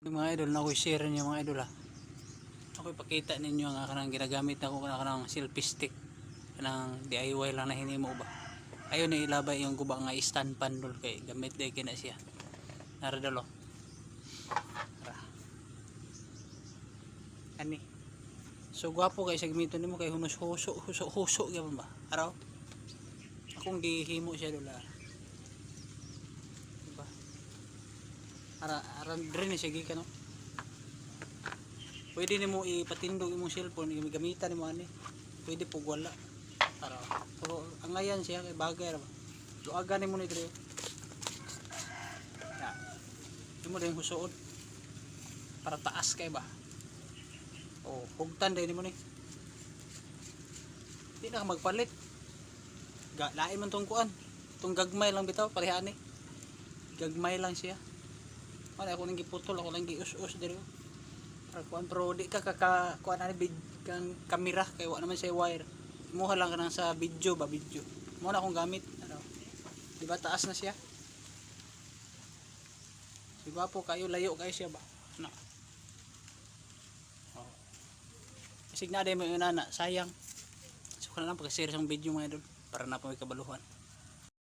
Mga idol, na ko share niyo mga idol ha. Ako ipakita ninyo ang kanang ginagamit ako kanang selfie stick. Kanang DIY lang na hinimo ba. Ayon ni ilabay yung guba nga stand pan dol kay gamit day kina siya. Nara dalo. Tara. Ani. So gwapo kay sa gamiton nimo kay huso gyapon ba. Araw. Akong gihimo siya dol. Diba? Ara dire ni sige kano. Pwede nimo ipatindog imong cellphone gamitan nimo ani. Pwede pug wala. Para pero ang ayan siya kay bagay ra ba. Luagan nimo ni dire. Ya. Imo din husuod para taas kay ba. Oh, hugtan din nimo ni. Di na ka magpalit. Lain man tong kuan. Tong gagmay lang bitaw pareha ni. Gagmay lang siya. Wala ako nang giputol, ako lang gius-us dire. Para kuan pero di ka kuan ani kan kamera kay wa naman siya wire. Imuha lang kanang sa video ba video. Mo na akong gamit ano. Di ba taas na siya? Di ba po kayo layo kayo siya ba? Ano? Oh. Kasi na mo yung nana, sayang. So kana lang pag-share sang video mga idol para na po may kabaluhan.